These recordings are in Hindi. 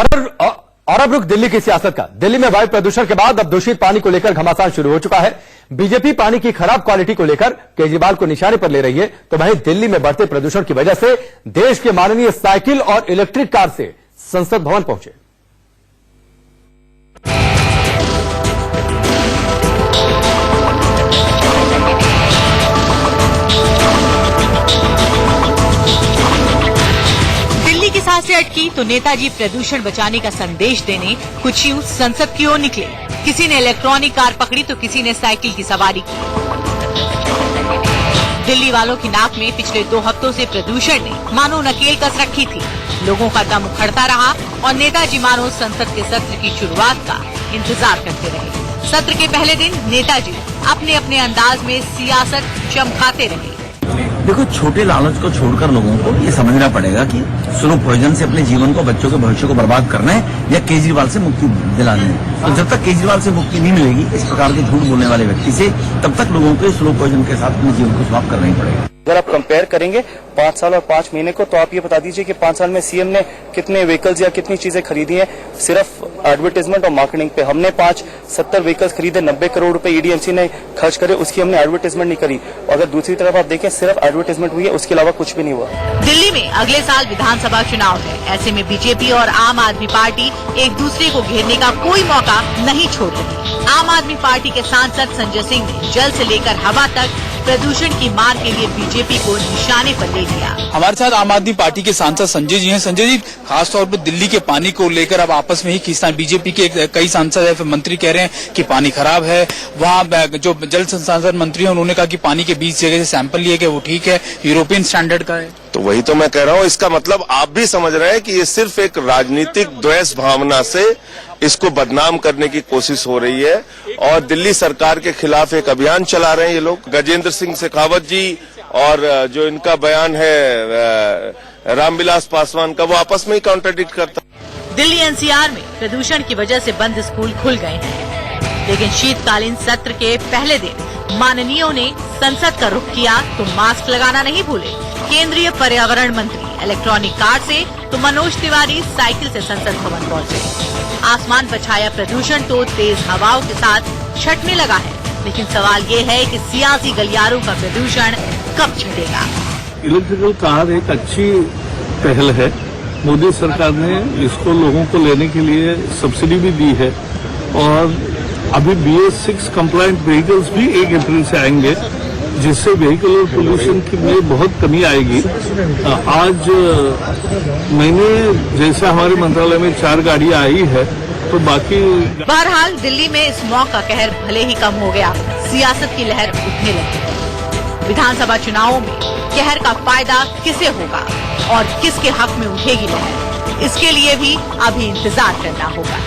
और अब रुख दिल्ली की सियासत का। दिल्ली में वायु प्रदूषण के बाद अब दूषित पानी को लेकर घमासान शुरू हो चुका है। बीजेपी पानी की खराब क्वालिटी को लेकर केजरीवाल को निशाने पर ले रही है, तो वहीं दिल्ली में बढ़ते प्रदूषण की वजह से देश के माननीय साइकिल और इलेक्ट्रिक कार से संसद भवन पहुंचे। सांसें अटकी तो नेताजी प्रदूषण बचाने का संदेश देने कुछ यूं संसद की ओर निकले। किसी ने इलेक्ट्रॉनिक कार पकड़ी तो किसी ने साइकिल की सवारी की। दिल्ली वालों की नाक में पिछले 2 हफ्तों से प्रदूषण ने मानो नकेल कस रखी थी। लोगों का दम उखड़ता रहा और नेताजी मानो संसद के सत्र की शुरुआत का इंतजार करते रहे। सत्र के पहले दिन नेताजी अपने अपने अंदाज में सियासत चमकाते रहे। देखो, छोटे लालच को छोड़कर लोगों को ये समझना पड़ेगा कि स्लो पॉइजन से अपने जीवन को, बच्चों के भविष्य को बर्बाद करना है या केजरीवाल से मुक्ति दिलानी है। तो जब तक केजरीवाल से मुक्ति नहीं मिलेगी इस प्रकार के झूठ बोलने वाले व्यक्ति से, तब तक लोगों को स्लो पॉइजन के साथ अपने जीवन को समाप्त करना ही पड़ेगा। अगर आप कंपेयर करेंगे 5 साल और 5 महीने को, तो आप ये बता दीजिए कि 5 साल में सीएम ने कितने व्हीकल्स या कितनी चीजें खरीदी हैं सिर्फ एडवर्टाइजमेंट और मार्केटिंग पे। हमने 70 व्हीकल्स खरीदे, 90 करोड़ रुपए ईडीएमसी ने खर्च करे, उसकी हमने एडवर्टाइजमेंट नहीं करी। और अगर दूसरी तरफ आप देखें, सिर्फ एडवर्टाइजमेंट हुई है, उसके अलावा कुछ भी नहीं हुआ। दिल्ली में अगले साल विधानसभा चुनाव है। ऐसे में बीजेपी और आम आदमी पार्टी एक दूसरे को घेरने का कोई मौका नहीं छोड़ रही। आम आदमी पार्टी के सांसद संजय सिंह ने जल से लेकर हवा तक प्रदूषण की मार के लिए बीजेपी को निशाने पर ले लिया। हमारे साथ आम आदमी पार्टी के सांसद संजय जी हैं। संजय जी, खासतौर पर दिल्ली के पानी को लेकर अब आपस में ही खींचतान, बीजेपी के कई सांसद है, मंत्री कह रहे हैं कि पानी खराब है। वहाँ जो जल संसाधन मंत्री है उन्होंने कहा कि पानी के 20 जगह से सैंपल लिए गए, वो ठीक है, यूरोपियन स्टैंडर्ड का है। तो वही तो मैं कह रहा हूँ, इसका मतलब आप भी समझ रहे हैं कि ये सिर्फ एक राजनीतिक द्वेष भावना से इसको बदनाम करने की कोशिश हो रही है और दिल्ली सरकार के खिलाफ एक अभियान चला रहे हैं ये लोग। गजेंद्र सिंह शेखावत जी और जो इनका बयान है रामविलास पासवान का, वो आपस में ही कॉन्ट्राडिक्ट करता। दिल्ली एनसीआर में प्रदूषण की वजह से बंद स्कूल खुल गए हैं, लेकिन शीतकालीन सत्र के पहले दिन माननीयों ने संसद का रुख किया तो मास्क लगाना नहीं भूले। केंद्रीय पर्यावरण मंत्री इलेक्ट्रॉनिक कार से तो मनोज तिवारी साइकिल से संसद भवन पहुंचे। आसमान पर छाया प्रदूषण तो तेज हवाओं के साथ छटने लगा है, लेकिन सवाल ये है कि सियासी गलियारों का प्रदूषण कब छटेगा। इलेक्ट्रिकल कार एक अच्छी पहल है। मोदी सरकार ने इसको लोगों को लेने के लिए सब्सिडी भी दी है और अभी BS6 कंप्लायंट व्हीकल्स भी 1 अप्रैल से आएंगे, जिससे व्हीकल पोल्यूशन की में बहुत कमी आएगी। आज मैंने जैसे हमारे मंत्रालय में 4 गाड़ियां आई है, तो बाकी बहरहाल दिल्ली में इस स्मॉग का कहर भले ही कम हो गया, सियासत की लहर उठने लगी। विधानसभा चुनावों में कहर का फायदा किसे होगा और किसके हक में उठेगी लहर, इसके लिए भी अभी इंतजार करना होगा।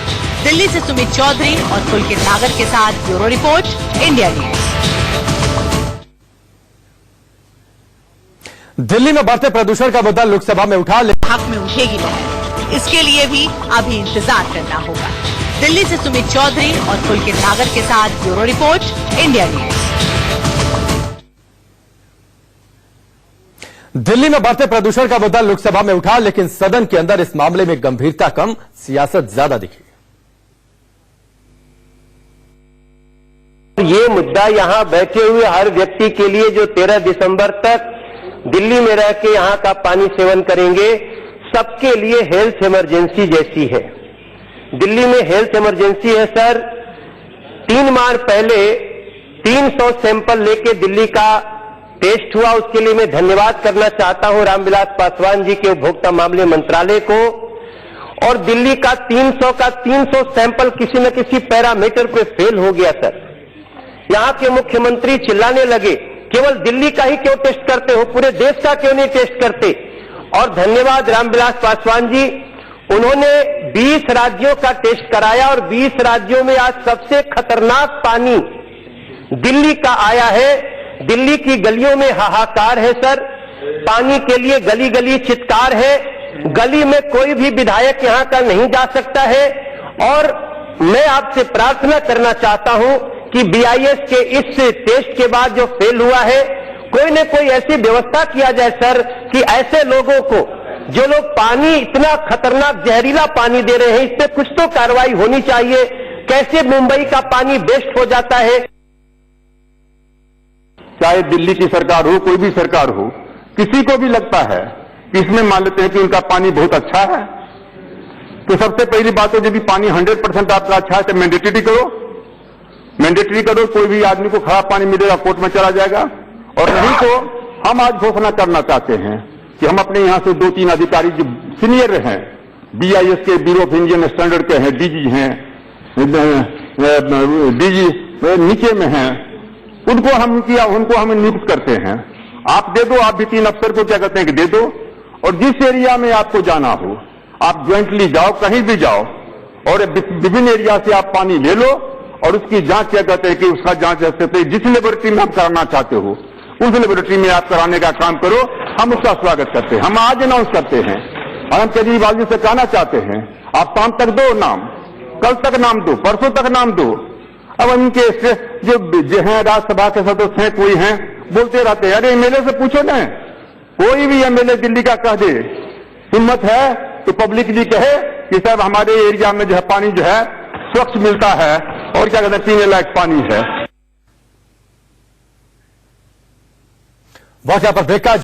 दिल्ली से सुमित चौधरी और पुलकित नागर के साथ bureau report, India news. Delhi में बढ़ते प्रदूषण का मुद्दा लोकसभा में उठा, हक में उठेगी लहर, इसके लिए भी अभी इंतजार करना होगा। दिल्ली से सुमित चौधरी और पुलकित नागर के साथ bureau report, India news. Delhi में बढ़ते प्रदूषण का मुद्दा लोकसभा में उठा, लेकिन सदन के अंदर इस मामले में गंभीरता कम, सियासत ज्यादा दिखी। ये मुद्दा यहाँ बैठे हुए हर व्यक्ति के लिए जो 13 दिसंबर तक दिल्ली में रह के यहाँ का पानी सेवन करेंगे, सबके लिए हेल्थ इमरजेंसी जैसी है। दिल्ली में हेल्थ इमरजेंसी है सर। 3 माह पहले 300 सैंपल लेके दिल्ली का टेस्ट हुआ, उसके लिए मैं धन्यवाद करना चाहता हूं रामविलास पासवान जी के उपभोक्ता मामले मंत्रालय को। और दिल्ली का 300 सैंपल किसी न किसी पैरामीटर पे फेल हो गया सर। यहां के मुख्यमंत्री चिल्लाने लगे, केवल दिल्ली का ही क्यों टेस्ट करते हो, पूरे देश का क्यों नहीं टेस्ट करते। और धन्यवाद रामविलास पासवान जी, उन्होंने 20 राज्यों का टेस्ट कराया और 20 राज्यों में आज सबसे खतरनाक पानी दिल्ली का आया है। दिल्ली की गलियों में हाहाकार है सर, पानी के लिए गली गली चित्कार है। गली में कोई भी विधायक यहां का नहीं जा सकता है। और मैं आपसे प्रार्थना करना चाहता हूं कि BIS के इस टेस्ट के बाद जो फेल हुआ है, कोई न कोई ऐसी व्यवस्था किया जाए सर कि ऐसे लोगों को जो लोग पानी इतना खतरनाक जहरीला पानी दे रहे हैं, इस पे कुछ तो कार्रवाई होनी चाहिए। कैसे मुंबई का पानी वेस्ट हो जाता है। चाहे दिल्ली की सरकार हो, कोई भी सरकार हो, किसी को भी लगता है कि इसमें मान लेते हैं कि उनका पानी बहुत अच्छा है, तो सबसे पहली बात है यदि पानी 100% आपका अच्छा है तो मैंडेटरी करो। मैंडेटरी करो, कोई भी आदमी को खराब पानी मिलेगा कोर्ट में चला जाएगा। और नहीं तो हम आज घोषणा करना चाहते हैं कि हम अपने यहां से 2-3 अधिकारी जो सीनियर हैं, BIS के ब्यूरो ऑफ इंडियन स्टैंडर्ड के हैं, DG हैं, DG नीचे में हैं, उनको हम नियुक्त करते हैं। आप दे दो, आप भी 3 अफसर को क्या कहते हैं कि दे दो, और जिस एरिया में आपको जाना हो आप ज्वाइंटली जाओ, कहीं भी जाओ, और विभिन्न एरिया से आप पानी ले लो और उसकी जांच क्या कहते हैं कि उसका जांच जैसे जिस लेबोरेटरी में आप कराना चाहते हो उस लेबोरेटरी में आप कराने का काम करो। हम उसका स्वागत करते हैं। हम आज अनाउंस करते हैं और हम केजरीवाल जी से कहना चाहते हैं, आप शाम तक दो नाम, कल तक नाम दो, परसों तक नाम दो। अब इनके जो हैं राज्यसभा के सदस्य हैं, कोई हैं बोलते रहते हैं, अरे MLA से पूछो ना, कोई भी MLA दिल्ली का कह दे, हिम्मत है तो पब्लिकली कहे कि साहब हमारे एरिया में जो है पानी जो है स्वच्छ मिलता है और क्या कहते हैं पीने लायक पानी है। वाकया पर ब्रेक का